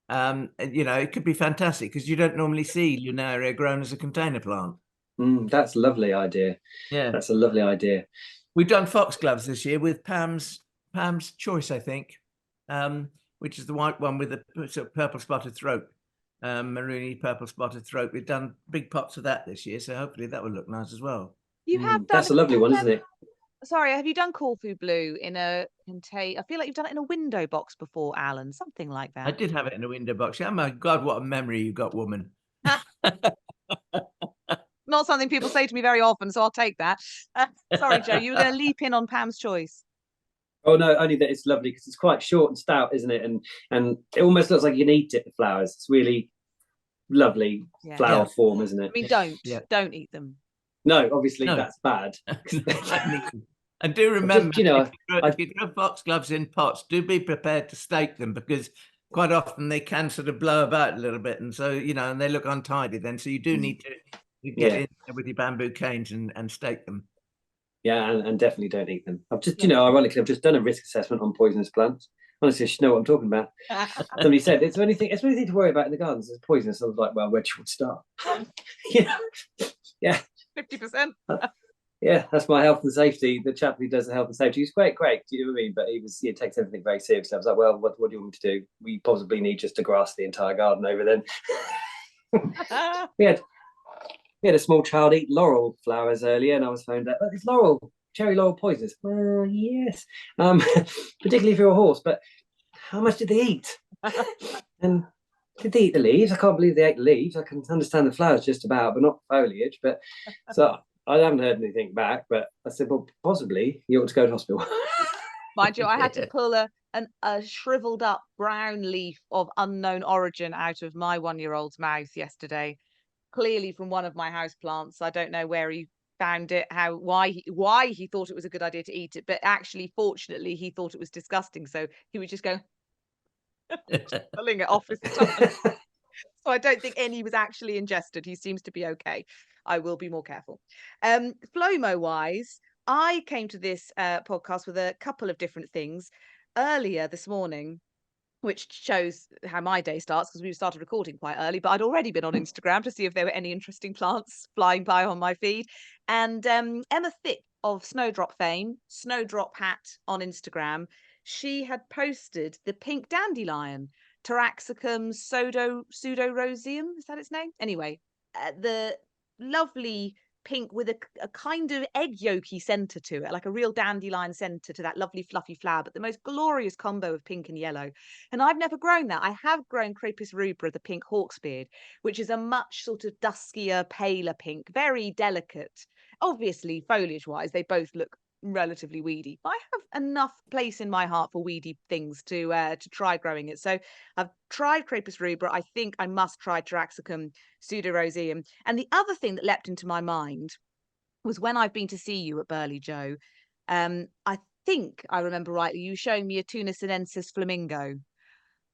it could be fantastic because you don't normally see Lunaria grown as a container plant. That's a lovely idea. Yeah, that's a lovely idea. We've done foxgloves this year with Pam's Choice, I think, which is the white one with the sort of purple spotted throat, maroony purple spotted throat. We've done big pots of that this year, so hopefully that will look nice as well. You have done. That's a lovely one, isn't it? sorry, have you done Corfu Blue in a contain? I feel like you've done it in a window box before, Alan. Something like I that. did have it in a window box. Oh my God, what a memory you got, woman. Not something people say to me very often, so I'll take that. Sorry, Joe, you were going to leap in on Pam's choice. Oh no, only that it's lovely because it's quite short and stout, isn't it? And it almost looks like you can eat it. The flowers. It's really lovely flower form, isn't it? I mean, don't eat them. No, obviously that's bad. And do remember, if you grow foxgloves in pots, do be prepared to stake them, because quite often they can sort of blow about a little bit, and so and they look untidy then. So you do need to get in there with your bamboo canes and stake them. Yeah, and definitely don't eat them. I've just, ironically, I've just done a risk assessment on poisonous plants. Honestly, I should know what I'm talking about. Somebody said, is there anything to worry about in the gardens? It's poisonous. I was like, well, where do you want to start? Yeah. 50%. Yeah, that's my health and safety. The chap who does the health and safety, he's great. Do you know what I mean? But he takes everything very seriously. I was like, well, what do you want me to do? We possibly need just to grass the entire garden over then. We had a small child eat laurel flowers earlier, and I was phoned up. Oh, it's cherry laurel poisonous. Well, yes, particularly if you're a horse. But how much did they eat? And did they eat the leaves? I can't believe they ate the leaves. I can understand the flowers just about, but not foliage. But so I haven't heard anything back. But I said, well, possibly you ought to go to hospital. Mind you, I had to pull a shriveled up brown leaf of unknown origin out of my 1-year-old's mouth yesterday. Clearly from one of my houseplants. I don't know where he found it, why he thought it was a good idea to eat it, but actually, fortunately, he thought it was disgusting. So he would just go pulling it off his tongue. So I don't think any was actually ingested. He seems to be okay. I will be more careful. Flomo wise, I came to this podcast with a couple of different things earlier this morning, which shows how my day starts, because we started recording quite early, but I'd already been on Instagram to see if there were any interesting plants flying by on my feed. And Emma Thick of Snowdrop fame, Snowdrop Hat on Instagram, she had posted the pink dandelion, Taraxacum pseudoroseum, is that its name? Anyway, the lovely pink with a kind of egg yolky centre to it, like a real dandelion centre to that lovely fluffy flower, but the most glorious combo of pink and yellow. And I've never grown that. I have grown Crapus rubra, the pink hawksbeard, which is a much sort of duskier, paler pink, very delicate. Obviously, foliage-wise, they both look relatively weedy. I have enough place in my heart for weedy things to try growing it. So I've tried Crapus rubra. I think I must try Taraxacum pseudoroseum. And the other thing that leapt into my mind was when I've been to see you at Burghley, Joe. I think I remember rightly, you showing me a Tunis sinensis flamingo.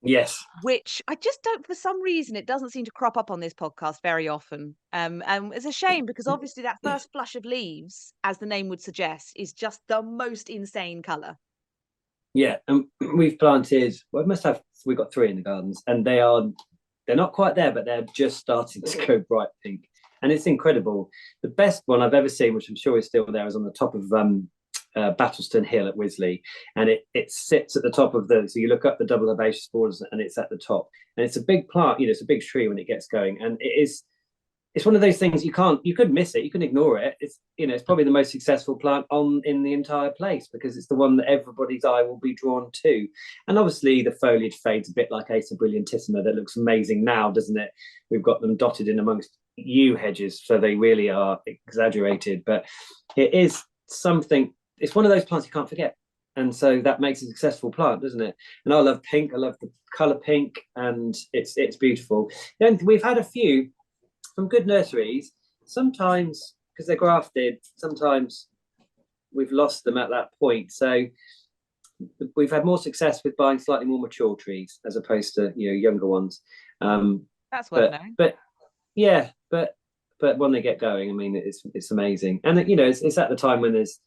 Yes. Which I just don't, for some reason, it doesn't seem to crop up on this podcast very often. And it's a shame, because obviously that first flush of leaves, as the name would suggest, is just the most insane colour. Yeah, and we've planted, we've got 3 in the gardens, and they're not quite there, but they're just starting to go bright pink. And it's incredible. The best one I've ever seen, which I'm sure is still there, is on the top of Battleston Hill at Wisley, and it sits at the top of so you look up the double herbaceous borders, and it's at the top, and it's a big plant, it's a big tree when it gets going, and it's one of those things you couldn't miss it, you couldn't ignore it. It's probably the most successful plant in the entire place, because it's the one that everybody's eye will be drawn to. And obviously the foliage fades a bit like Acer brilliantissima, that looks amazing now, doesn't it? We've got them dotted in amongst yew hedges, so they really are exaggerated, but it is something. It's one of those plants you can't forget, and so that makes a successful plant, doesn't it? And I love pink. I love the colour pink, and it's beautiful. And we've had a few from good nurseries. Sometimes because they're grafted, sometimes we've lost them at that point. So we've had more success with buying slightly more mature trees as opposed to younger ones. That's well known. But yeah, but when they get going, I mean, it's amazing, and it's at the time when there's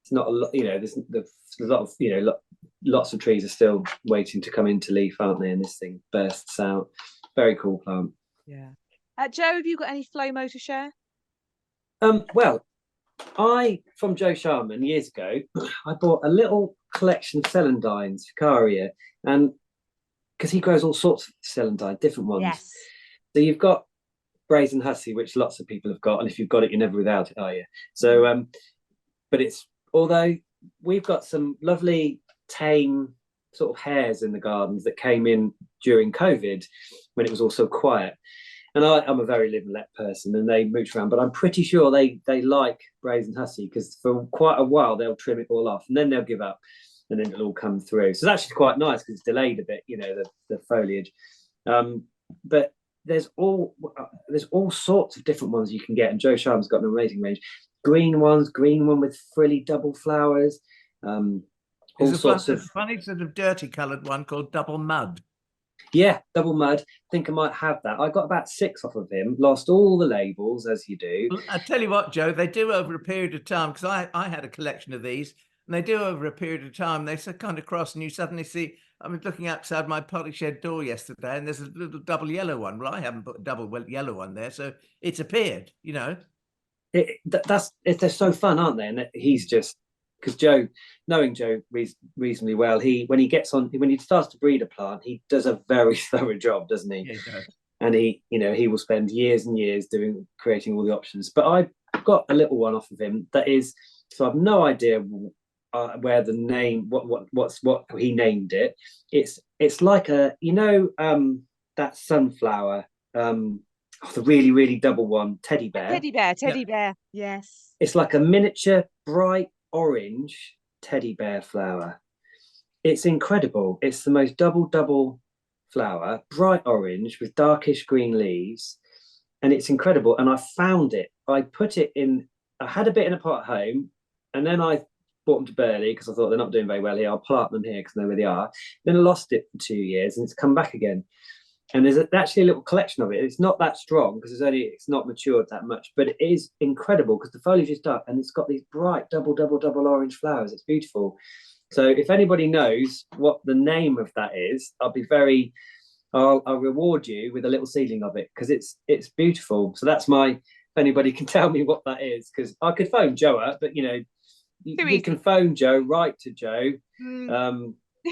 not a lot, there's a lot of lots of trees are still waiting to come into leaf, aren't they? And this thing bursts out. Very cool plant. Yeah. Joe, have you got any flomo to share? Well, from Joe Sharman years ago, I bought a little collection of celandines, Aurea, and because he grows all sorts of celandine, different ones. Yes. So you've got brazen hussy, which lots of people have got, and if you've got it, you're never without it, are you? So, but it's Although we've got some lovely tame sort of hares in the gardens that came in during COVID when it was all so quiet. And I'm a very live and let person, and they mooch around, but I'm pretty sure they like brazen hussy, because for quite a while they'll trim it all off and then they'll give up and then it'll all come through. So that's actually quite nice because it's delayed a bit, you know, the foliage. But there's all sorts of different ones you can get, and Joe Sharman's got an amazing range. Green one with frilly double flowers. There's a funny sort of dirty coloured one called Double Mud. Yeah, Double Mud. I think I might have that. I got about 6 off of him. Lost all the labels, as you do. Well, I tell you what, Joe, they do over a period of time, because I had a collection of these, and they do over a period of time. They kind of cross, and you suddenly see. I was looking outside my potting shed door yesterday, and there's a little double yellow one. Well, I haven't put a double yellow one there, so it's appeared. You know, they're so fun, aren't they? And he's just, because Joe, knowing Joe reasonably well, when he starts to breed a plant, he does a very thorough job, doesn't he? Yeah, he does. And he will spend years and years creating all the options. But I've got a little one off of him that is, so I've no idea where the name, what he named it. It's like a, that sunflower, the really, really double one, teddy bear. Teddy bear, yes. It's like a miniature bright orange teddy bear flower. It's incredible. It's the most double flower, bright orange with darkish green leaves, and it's incredible. And I found it. I put it in. I had a bit in a pot at home, and then I brought them to Burghley because I thought they're not doing very well here. I'll plant them here because I know where they are. Then I lost it for 2 years, and it's come back again. And there's actually a little collection of it. It's not that strong because it's not matured that much, but it is incredible because the foliage is dark and it's got these bright double orange flowers. It's beautiful. So if anybody knows what the name of that is, I'll reward you with a little seedling of it because it's beautiful. So that's if anybody can tell me what that is, because I could phone Joe up, but you can phone Joe, write to Joe,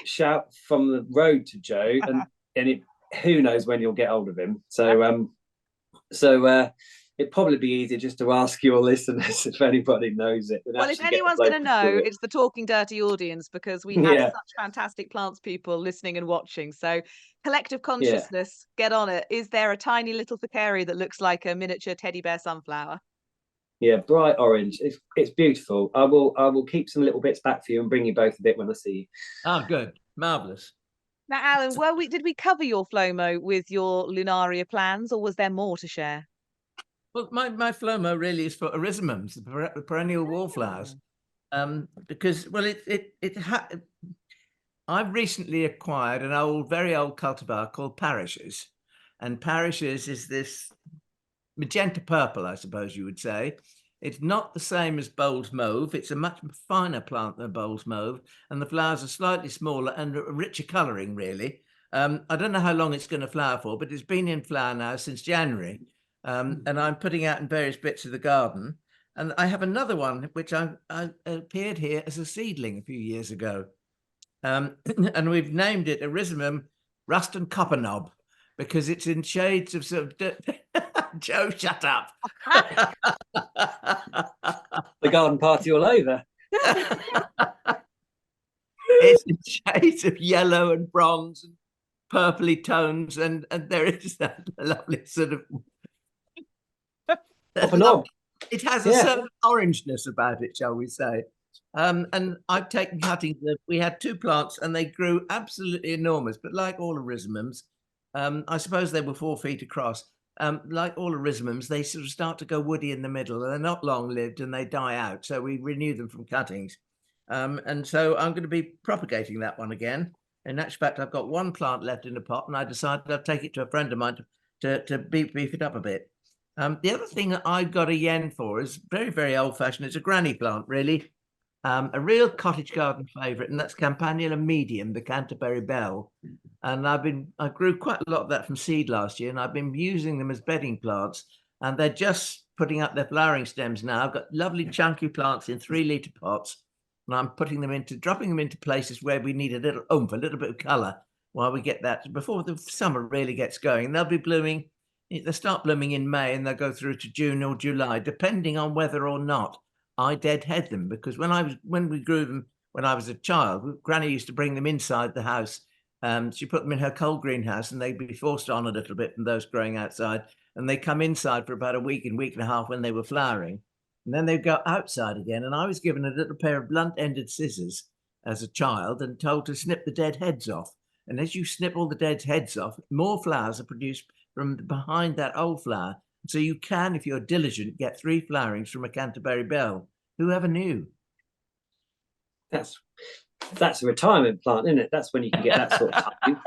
shout from the road to Joe, and who knows when you'll get hold of him. So it'd probably be easier just to ask your listeners if anybody knows it. Well, if anyone's going to know, it's the Talking Dirty audience, because we have such fantastic plants people listening and watching. So collective consciousness, get on it. Is there a tiny little Thackeray that looks like a miniature teddy bear sunflower? Yeah, bright orange. It's beautiful. I will keep some little bits back for you and bring you both a bit when I see you. Oh, good. Marvellous. Now, Alan, did we cover your Flomo with your Lunaria plans, or was there more to share? Well, my Flomo really is for erysimums, the perennial wallflowers, because I've recently acquired an very old cultivar called Parishes, and Parishes is this magenta purple, I suppose you would say. It's not the same as Bowles Mauve. It's a much finer plant than Bowles Mauve, and the flowers are slightly smaller and a richer colouring, really. I don't know how long it's going to flower for, but it's been in flower now since January, and I'm putting out in various bits of the garden. And I have another one, which I appeared here as a seedling a few years ago, and we've named it Erysimum Ruston Copperknob, because it's in shades of sort of... Joe, shut up. The garden party all over. It's in shades of yellow and bronze and purpley tones, and there is that lovely sort of... It has a certain orangeness about it, shall we say. And I've taken cuttings. We had 2 plants and they grew absolutely enormous, but like all erysimums, I suppose they were 4 feet across. Like all erysimums, they sort of start to go woody in the middle, and they're not long-lived and they die out. So we renew them from cuttings. And so I'm going to be propagating that one again. In actual fact, I've got 1 plant left in the pot, and I decided I'd take it to a friend of mine to beef it up a bit. The other thing that I got a yen for is very, very old-fashioned. It's a granny plant, really. A real cottage garden favourite, and that's Campanula medium, the Canterbury bell. And I grew quite a lot of that from seed last year, and I've been using them as bedding plants. And they're just putting up their flowering stems now. I've got lovely chunky plants in 3-litre pots, and I'm dropping them into places where we need a little oomph, a little bit of colour, while we get that before the summer really gets going. And they'll be blooming. They'll start blooming in May, and they'll go through to June or July, depending on whether or not I deadhead them, because when we grew them when I was a child, Granny used to bring them inside the house. She put them in her coal greenhouse, and they'd be forced on a little bit from those growing outside. And they come inside for about a week and a half when they were flowering. And then they'd go outside again. And I was given a little pair of blunt-ended scissors as a child and told to snip the dead heads off. And as you snip all the dead heads off, more flowers are produced from behind that old flower. So you can, if you're diligent, get 3 flowerings from a Canterbury bell. Whoever knew? That's a retirement plant, isn't it? That's when you can get that sort of time.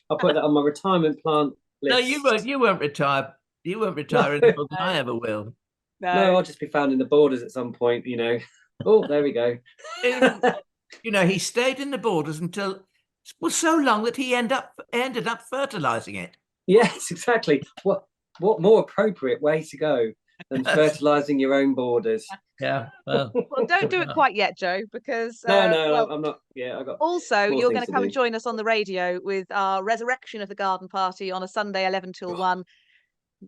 I'll put that on my retirement plant list. No, you won't retire. You won't retire any more than I ever will. No, I'll just be found in the borders at some point, you know. Oh, there we go. You know, he stayed in the borders until so long that he ended up fertilizing it. Yes, exactly. What more appropriate way to go than fertilizing your own borders? Yeah. Well, don't do it quite yet, Joe, because no, I'm not. Yeah, I got. Also, you're going to come and join us on the radio with our resurrection of the garden party on a Sunday, 11 till 1.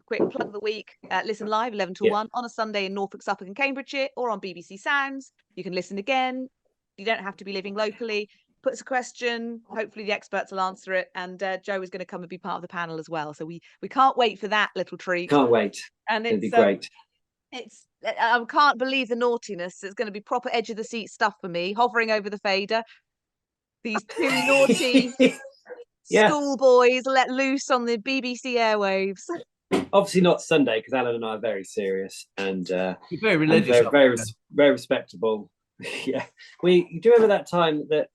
Quick plug of the week. Listen live 11 till 1 on a Sunday in Norfolk, Suffolk, and Cambridgeshire, or on BBC Sounds. You can listen again. You don't have to be living locally. Put us a question. Hopefully the experts will answer it. And Joe is going to come and be part of the panel as well. So we can't wait for that little treat. Can't wait. And it'll be great. I can't believe the naughtiness. It's going to be proper edge of the seat stuff for me, hovering over the fader. These 2 naughty schoolboys let loose on the BBC airwaves. Obviously not Sunday, because Alan and I are very serious and you're very religious, very respectable. Yeah, do you remember that time that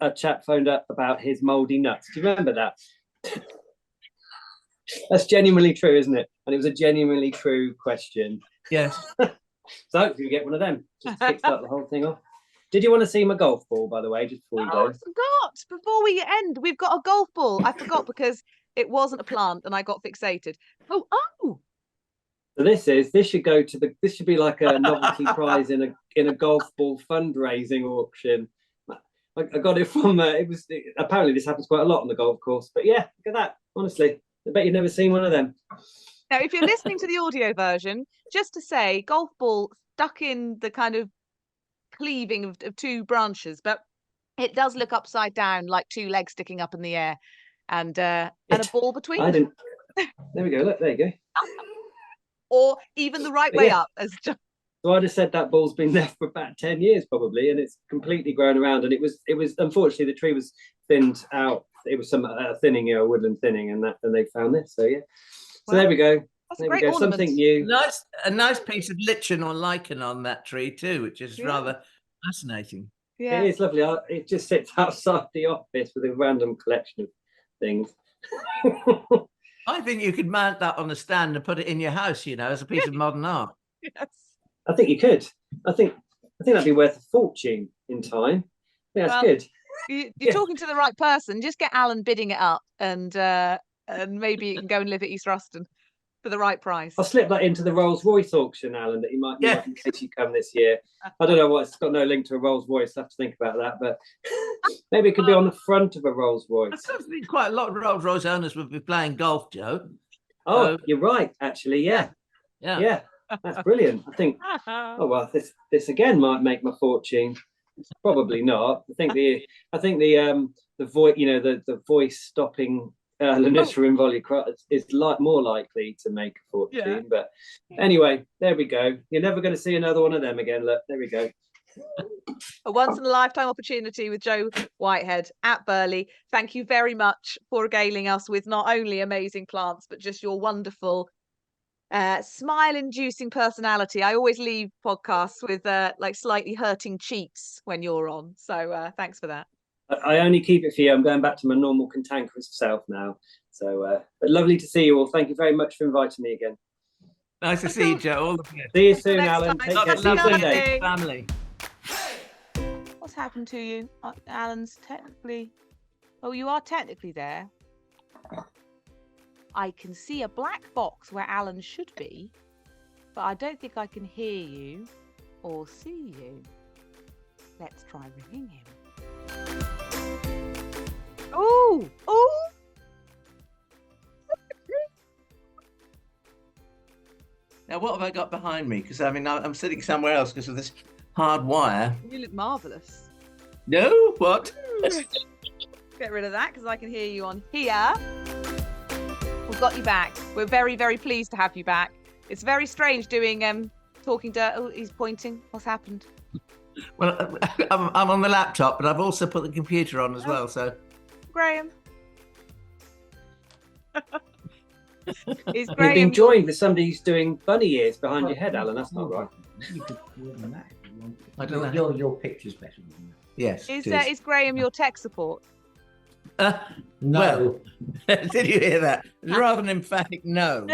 a chap phoned up about his mouldy nuts? Do you remember that? That's genuinely true, isn't it? And it was a genuinely true question. Yes. So hopefully we get one of them just to kickstart the whole thing off. Did you want to see my golf ball, by the way, just before we go? I forgot. Before we end, we've got a golf ball. I forgot because it wasn't a plant and I got fixated. Oh. So this should go to this should be like a novelty prize in a golf ball fundraising auction. I got it from apparently this happens quite a lot on the golf course. But yeah, look at that. Honestly, I bet you've never seen one of them. Now, if you're listening to the audio version, just to say, golf ball stuck in the kind of cleaving of 2 branches, but it does look upside down like 2 legs sticking up in the air, and a ball between. There we go. Look, there you go. Or even the right way up, as John. So I just said that ball's been there for about 10 years probably, and it's completely grown around. And it was unfortunately the tree was thinned out. It was some thinning, woodland thinning, and they found this. So yeah. So there we go. That's a great ornament. Something new. A nice piece of lichen or lichen on that tree too, which is rather fascinating. Yeah, it is lovely. It just sits outside the office with a random collection of things. I think you could mount that on a stand and put it in your house, as a piece of modern art. Yes. I think you could. I think that'd be worth a fortune in time. Yeah, that's good. You're talking to the right person. Just get Alan bidding it up, and maybe you can go and live at East Ruston for the right price. I'll slip that into the Rolls-Royce auction, Alan, that you might in case you come this year. I don't know what, it's got no link to a Rolls-Royce. I have to think about that, but maybe it could be on the front of a Rolls-Royce. I think quite a lot of Rolls-Royce owners would be playing golf, Joe. Oh, you're right, actually, yeah. That's brilliant. I think, this again might make my fortune. Probably not. I think the voice, the voice stopping Lonicera involucrata is more likely to make a fortune. But anyway, there we go. You're never going to see another one of them again. Look, there we go. A once in a lifetime opportunity with Joe Whitehead at Burghley. Thank you very much for regaling us with not only amazing plants, but just your wonderful smile-inducing personality. I always leave podcasts with slightly hurting cheeks when you're on. So thanks for that. I only keep it for you. I'm going back to my normal cantankerous self now. So, but lovely to see you all. Thank you very much for inviting me again. Nice to see you, Joe. All the best. See you soon, Alan. Take care. See you Sunday. Family. What's happened to you? Alan's technically... Oh, you are technically there. I can see a black box where Alan should be, but I don't think I can hear you or see you. Let's try ringing him. Oh! Now, what have I got behind me? Because I mean, I'm sitting somewhere else because of this hard wire. You look marvellous. No, what? Get rid of that because I can hear you on here. We've got you back. We're very, very pleased to have you back. It's very strange doing talking to. Oh, he's pointing. What's happened? Well, I'm on the laptop, but I've also put the computer on as well. So, Graham. Is You've Graham been joined with somebody who's doing bunny ears behind your head, Alan. That's not right. You could do it on that if you want. I don't know. Your picture's better than that. yes. Is Graham your tech support? No. Well, did you hear that? Rather than emphatic no.